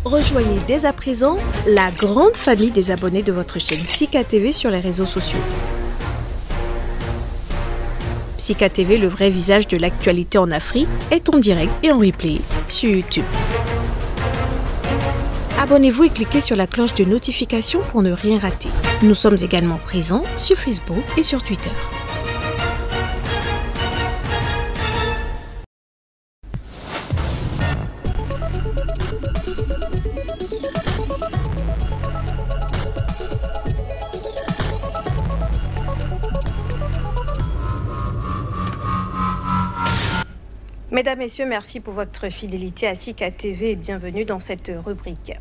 Rejoignez dès à présent la grande famille des abonnés de votre chaîne Sika TV sur les réseaux sociaux. Sika TV, le vrai visage de l'actualité en Afrique, est en direct et en replay sur YouTube. Abonnez-vous et cliquez sur la cloche de notification pour ne rien rater. Nous sommes également présents sur Facebook et sur Twitter. Mesdames, Messieurs, merci pour votre fidélité à Sika TV et bienvenue dans cette rubrique.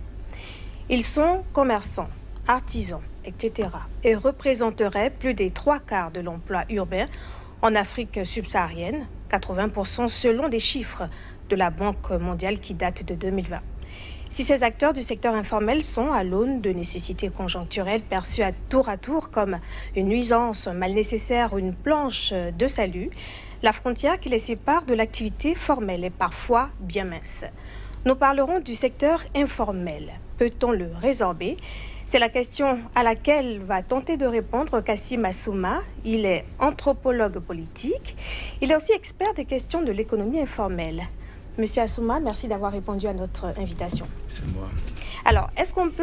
Ils sont commerçants, artisans, etc. et représenteraient plus des 3/4 de l'emploi urbain en Afrique subsaharienne, 80% selon des chiffres de la Banque mondiale qui datent de 2020. Si ces acteurs du secteur informel sont à l'aune de nécessités conjoncturelles perçues à tour comme une nuisance mal nécessaire ou une planche de salut, la frontière qui les sépare de l'activité formelle est parfois bien mince. Nous parlerons du secteur informel. Peut-on le résorber? C'est la question à laquelle va tenter de répondre Kassim Assouma. Il est anthropologue politique. Il est aussi expert des questions de l'économie informelle. Monsieur Assouma, merci d'avoir répondu à notre invitation. C'est moi. Alors, est-ce qu'on peut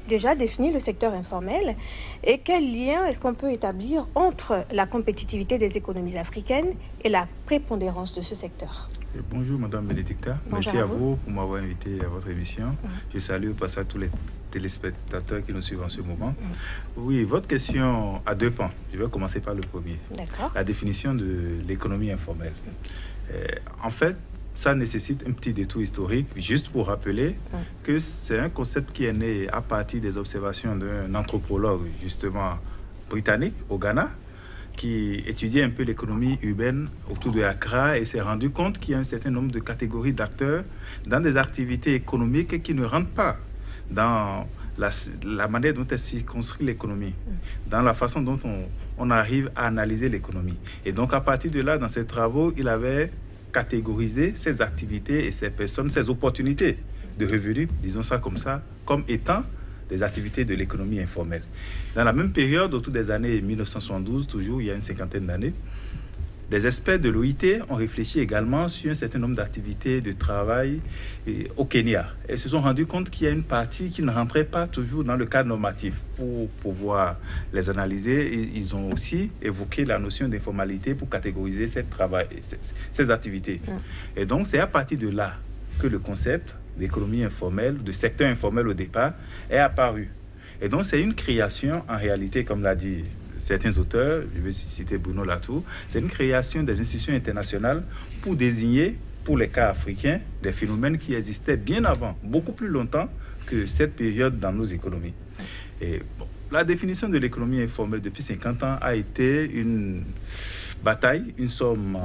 déjà définir le secteur informel et quel lien est-ce qu'on peut établir entre la compétitivité des économies africaines et la prépondérance de ce secteur? Bonjour Madame Bénédicta, merci à vous pour m'avoir invité à votre émission. Je salue au passage tous les téléspectateurs qui nous suivent en ce moment. Oui, votre question a deux pans. Je vais commencer par le premier. La définition de l'économie informelle. En fait, ça nécessite un petit détour historique, juste pour rappeler que c'est un concept qui est né à partir des observations d'un anthropologue, justement, britannique, au Ghana, qui étudiait un peu l'économie urbaine autour de Accra et s'est rendu compte qu'il y a un certain nombre de catégories d'acteurs dans des activités économiques qui ne rentrent pas dans la manière dont est circonscrit l'économie, dans la façon dont on arrive à analyser l'économie. Et donc, à partir de là, dans ses travaux, il avait catégoriser ces activités et ces personnes, ces opportunités de revenus, disons ça comme ça, comme étant des activités de l'économie informelle. Dans la même période, autour des années 1972, toujours il y a une cinquantaine d'années, des experts de l'OIT ont réfléchi également sur un certain nombre d'activités de travail au Kenya et se sont rendus compte qu'il y a une partie qui ne rentrait pas toujours dans le cadre normatif. Pour pouvoir les analyser, ils ont aussi évoqué la notion d'informalité pour catégoriser ces activités. Et donc, c'est à partir de là que le concept d'économie informelle, de secteur informel au départ, est apparu. Et donc, c'est une création, en réalité, comme l'a dit certains auteurs, je vais citer Bruno Latour, c'est une création des institutions internationales pour désigner, pour les cas africains, des phénomènes qui existaient bien avant, beaucoup plus longtemps que cette période dans nos économies. Et bon, la définition de l'économie informelle depuis 50 ans a été une bataille, une somme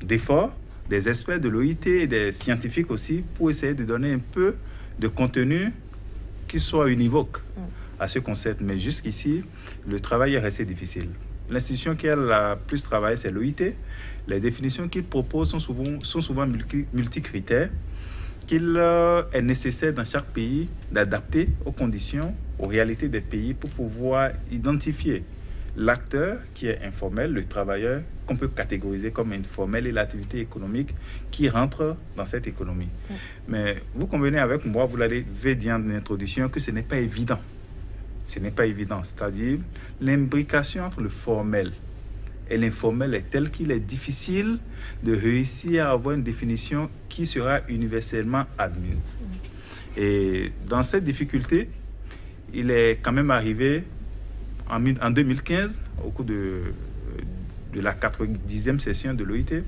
d'efforts des experts de l'OIT et des scientifiques aussi pour essayer de donner un peu de contenu qui soit univoque à ce concept. Mais jusqu'ici, le travail est resté difficile. L'institution qui a la plus travaillé, c'est l'OIT. Les définitions qu'il propose sont souvent multicritères, qu'il est nécessaire dans chaque pays d'adapter aux conditions, aux réalités des pays pour pouvoir identifier l'acteur qui est informel, le travailleur qu'on peut catégoriser comme informel et l'activité économique qui rentre dans cette économie. Mais vous convenez avec moi, vous l'avez dit en introduction, que ce n'est pas évident. Ce n'est pas évident, c'est-à-dire l'imbrication entre le formel et l'informel est telle qu'il est difficile de réussir à avoir une définition qui sera universellement admise. Et dans cette difficulté, il est quand même arrivé en 2015, au cours de la 90e session de l'OIT,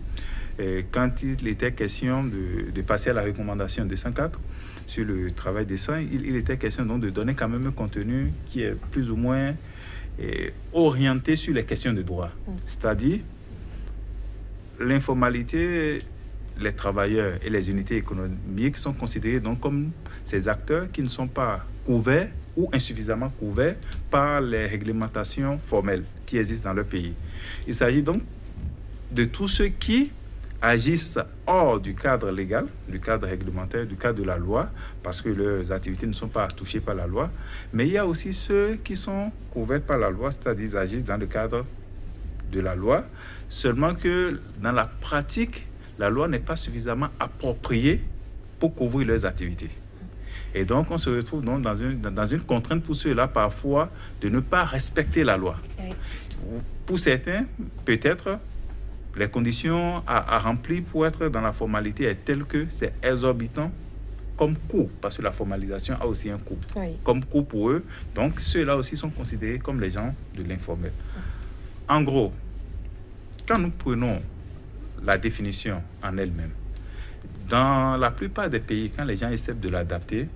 quand il était question de passer à la recommandation 204 sur le travail décent, il était question donc de donner quand même un contenu qui est plus ou moins orienté sur les questions de droit. C'est-à-dire, l'informalité, les travailleurs et les unités économiques sont considérés donc comme ces acteurs qui ne sont pas couverts ou insuffisamment couverts par les réglementations formelles qui existent dans leur pays. Il s'agit donc de tous ceux qui agissent hors du cadre légal, du cadre réglementaire, du cadre de la loi, parce que leurs activités ne sont pas touchées par la loi. Mais il y a aussi ceux qui sont couverts par la loi, c'est-à-dire qu'ils agissent dans le cadre de la loi, seulement que dans la pratique, la loi n'est pas suffisamment appropriée pour couvrir leurs activités. Et donc, on se retrouve donc dans une contrainte pour ceux-là, parfois, de ne pas respecter la loi. Oui. Pour certains, peut-être, les conditions à remplir pour être dans la formalité est telle que c'est exorbitant comme coût, parce que la formalisation a aussi un coût, oui, comme coût pour eux. Donc, ceux-là aussi sont considérés comme les gens de l'informel. En gros, quand nous prenons la définition en elle-même, dans la plupart des pays, quand les gens essaient de l'adapter,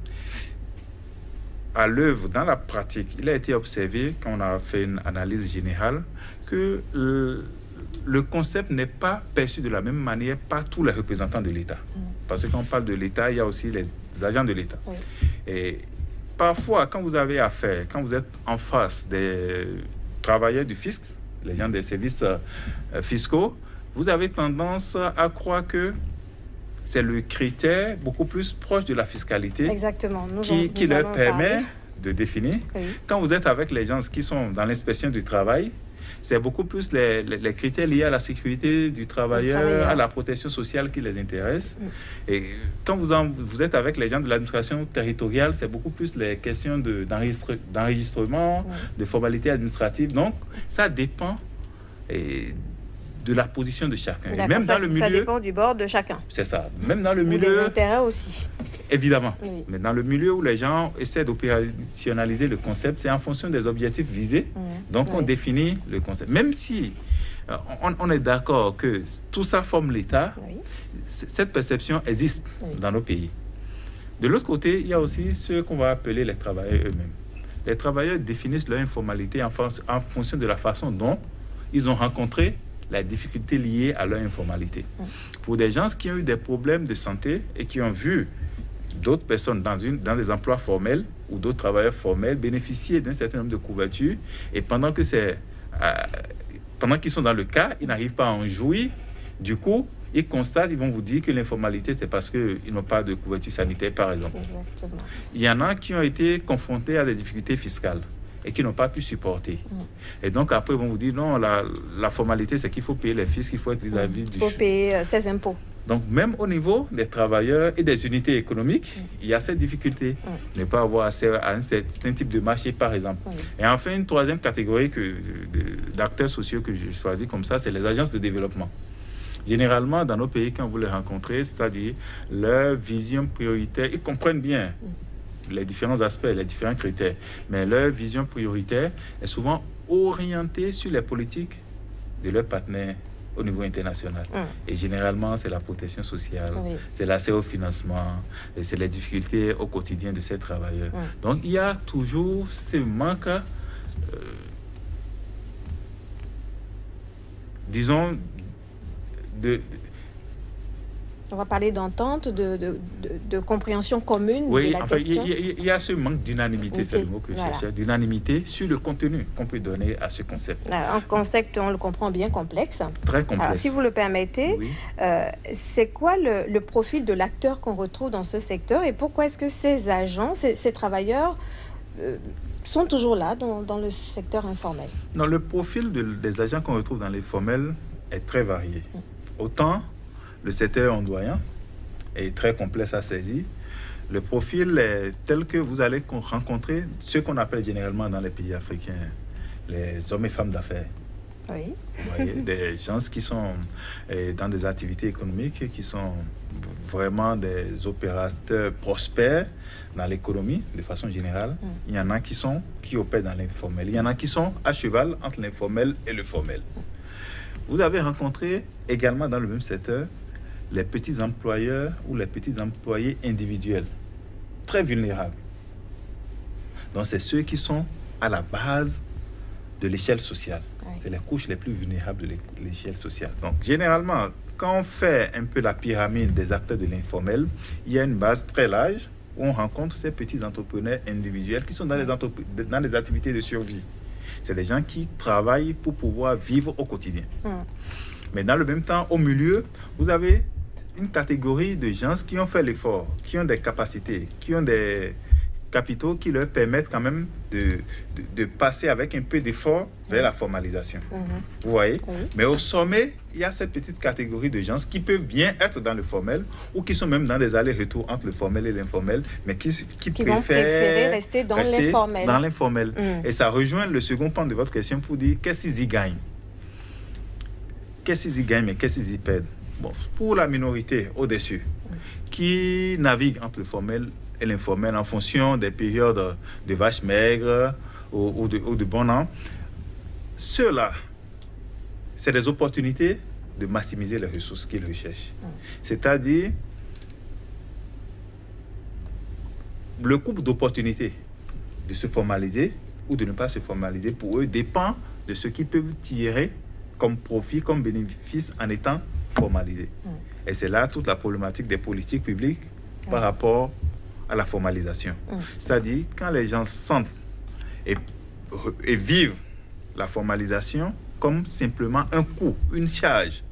à l'œuvre, dans la pratique, il a été observé, quand on a fait une analyse générale, que le concept n'est pas perçu de la même manière par tous les représentants de l'État. Parce que quand on parle de l'État, il y a aussi les agents de l'État. Oui. Et parfois, quand vous avez affaire, quand vous êtes en face des travailleurs du fisc, les gens des services fiscaux, vous avez tendance à croire que c'est le critère beaucoup plus proche de la fiscalité. Exactement. Qui leur permet de définir. Oui. Quand vous êtes avec les gens qui sont dans l'inspection du travail, c'est beaucoup plus les critères liés à la sécurité du travailleur, à la protection sociale qui les intéressent. Et quand vous êtes avec les gens de l'administration territoriale, c'est beaucoup plus les questions d'enregistrement, de formalités administratives. Donc, ça dépend de la position de chacun. Et même dans le milieu, ça dépend du bord de chacun. C'est ça. Même dans le milieu... Des intérêts aussi. Évidemment. Oui. Mais dans le milieu où les gens essaient d'opérationnaliser le concept, c'est en fonction des objectifs visés. Donc, on définit le concept. Même si on est d'accord que tout ça forme l'État, cette perception existe dans nos pays. De l'autre côté, il y a aussi ce qu'on va appeler les travailleurs eux-mêmes. Les travailleurs définissent leur informalité en fonction de la façon dont ils ont rencontré la difficulté liée à leur informalité. Pour des gens qui ont eu des problèmes de santé et qui ont vu d'autres personnes dans des emplois formels ou d'autres travailleurs formels bénéficier d'un certain nombre de couvertures, et pendant qu'ils sont dans le cas, ils n'arrivent pas à en jouir. Du coup, ils constatent, ils vont vous dire que l'informalité, c'est parce qu'ils n'ont pas de couverture sanitaire, par exemple. Exactement. Il y en a qui ont été confrontés à des difficultés fiscales et qui n'ont pas pu supporter. Et donc, après, ils vont vous dire, non, la formalité, c'est qu'il faut payer les fiscs, il faut être vis-à-vis du... Il faut payer ses impôts. Donc, même au niveau des travailleurs et des unités économiques, il y a cette difficulté. Ne pas avoir accès à un certain type de marché, par exemple. Et enfin, une troisième catégorie d'acteurs sociaux que je choisis comme ça, c'est les agences de développement. Généralement, dans nos pays, quand vous les rencontrez, c'est-à-dire leur vision prioritaire, ils comprennent bien les différents aspects, les différents critères, mais leur vision prioritaire est souvent orientée sur les politiques de leurs partenaires au niveau international. Et généralement, c'est la protection sociale, c'est l'accès au financement, et c'est les difficultés au quotidien de ces travailleurs. Donc, il y a toujours ce manque, disons, on va parler d'entente, de compréhension commune de la question. Il y a ce manque d'unanimité, c'est le mot que je cherchais, d'unanimité sur le contenu qu'on peut donner à ce concept. Alors, un concept, on le comprend bien, complexe. Très complexe. Alors, si vous le permettez, c'est quoi le profil de l'acteur qu'on retrouve dans ce secteur et pourquoi est-ce que ces agents, ces travailleurs sont toujours là dans le secteur informel? Non, le profil des agents qu'on retrouve dans l'informel est très varié. Autant le secteur ondoyant est très complexe à saisir. Le profil est tel que vous allez rencontrer ce qu'on appelle généralement dans les pays africains les hommes et femmes d'affaires. Oui. Vous voyez, des gens qui sont dans des activités économiques, qui sont vraiment des opérateurs prospères dans l'économie de façon générale. Il y en a qui opèrent dans l'informel. Il y en a qui sont à cheval entre l'informel et le formel. Vous avez rencontré également dans le même secteur les petits employeurs ou les petits employés individuels, très vulnérables. Donc, c'est ceux qui sont à la base de l'échelle sociale. C'est les couches les plus vulnérables de l'échelle sociale. Donc, généralement, quand on fait un peu la pyramide des acteurs de l'informel, il y a une base très large où on rencontre ces petits entrepreneurs individuels qui sont dans les activités de survie. C'est des gens qui travaillent pour pouvoir vivre au quotidien. Mais dans le même temps, au milieu, vous avez une catégorie de gens qui ont fait l'effort, qui ont des capacités, qui ont des capitaux qui leur permettent quand même de passer avec un peu d'effort vers la formalisation. Vous voyez? Mais au sommet, il y a cette petite catégorie de gens qui peuvent bien être dans le formel ou qui sont même dans des allers-retours entre le formel et l'informel, mais qui vont préférer rester dans l'informel. Et ça rejoint le second pan de votre question pour dire qu'est-ce qu'ils y gagnent? Qu'est-ce qu'ils y gagnent, mais qu'est-ce qu'ils y perdent? Bon, pour la minorité au-dessus, qui navigue entre le formel et l'informel en fonction des périodes de vaches maigres ou de bon an, ceux-là, c'est des opportunités de maximiser les ressources qu'ils recherchent. C'est-à-dire, le coût d'opportunité de se formaliser ou de ne pas se formaliser, pour eux, dépend de ce qu'ils peuvent tirer comme profit, comme bénéfice en étant formalisés. Et c'est là toute la problématique des politiques publiques par rapport à la formalisation. C'est-à-dire, quand les gens sentent et vivent la formalisation comme simplement un coût, une charge,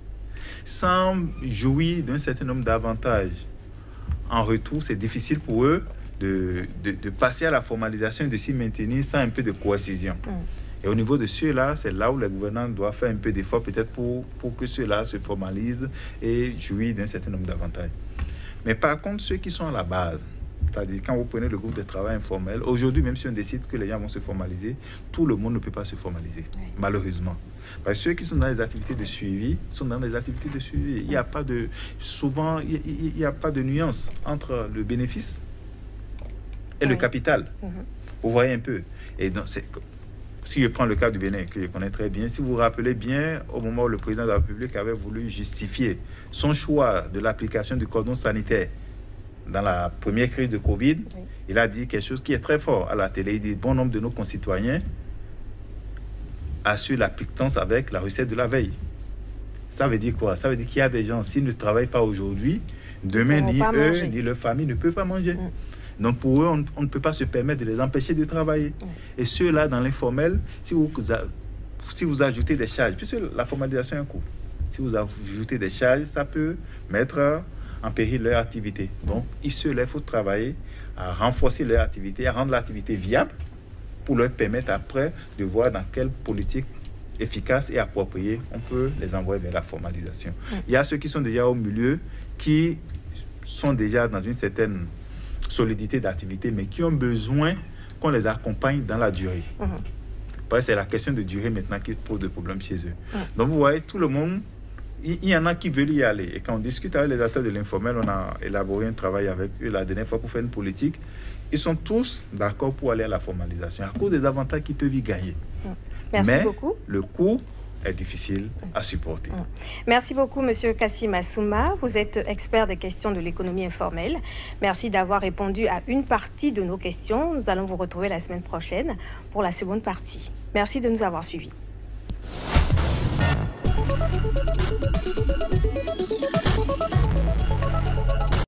sans jouir d'un certain nombre d'avantages, en retour, c'est difficile pour eux de passer à la formalisation et de s'y maintenir sans un peu de coercition. Et au niveau de ceux-là, c'est là où les gouvernants doivent faire un peu d'effort peut-être pour que ceux-là se formalisent et jouissent d'un certain nombre d'avantages. Mais par contre, ceux qui sont à la base, c'est-à-dire quand vous prenez le groupe de travail informel, aujourd'hui, même si on décide que les gens vont se formaliser, tout le monde ne peut pas se formaliser, malheureusement. Parce que ceux qui sont dans les activités de suivi sont dans des activités de suivi. Il n'y a pas de, souvent, il n'y a pas de nuance entre le bénéfice et le capital. Vous voyez un peu. Et donc, si je prends le cas du Bénin, que je connais très bien, si vous vous rappelez bien, au moment où le président de la République avait voulu justifier son choix de l'application du cordon sanitaire dans la première crise de Covid, il a dit quelque chose qui est très fort à la télé. Il dit, bon nombre de nos concitoyens assurent la pictance avec la recette de la veille. Ça veut dire quoi? Ça veut dire qu'il y a des gens, s'ils ne travaillent pas aujourd'hui, demain, ni eux, ni leur famille ne peuvent pas manger. Donc pour eux, on ne peut pas se permettre de les empêcher de travailler. Et ceux-là, dans l'informel, si vous ajoutez des charges, puisque la formalisation est un coût, si vous ajoutez des charges, ça peut mettre en péril leur activité. Donc il faut travailler à renforcer leur activité, à rendre l'activité viable pour leur permettre après de voir dans quelle politique efficace et appropriée on peut les envoyer vers la formalisation. Il y a ceux qui sont déjà au milieu, qui sont déjà dans une certaine solidité d'activité, mais qui ont besoin qu'on les accompagne dans la durée. Parce que c'est la question de durée maintenant qui pose des problèmes chez eux. Donc vous voyez, tout le monde, il y en a qui veulent y aller. Et quand on discute avec les acteurs de l'informel, on a élaboré un travail avec eux la dernière fois pour faire une politique. Ils sont tous d'accord pour aller à la formalisation à cause des avantages qu'ils peuvent y gagner. Merci beaucoup. Le coût est difficile à supporter. Merci beaucoup, Monsieur Kassim Assouma. Vous êtes expert des questions de l'économie informelle. Merci d'avoir répondu à une partie de nos questions. Nous allons vous retrouver la semaine prochaine pour la seconde partie. Merci de nous avoir suivis.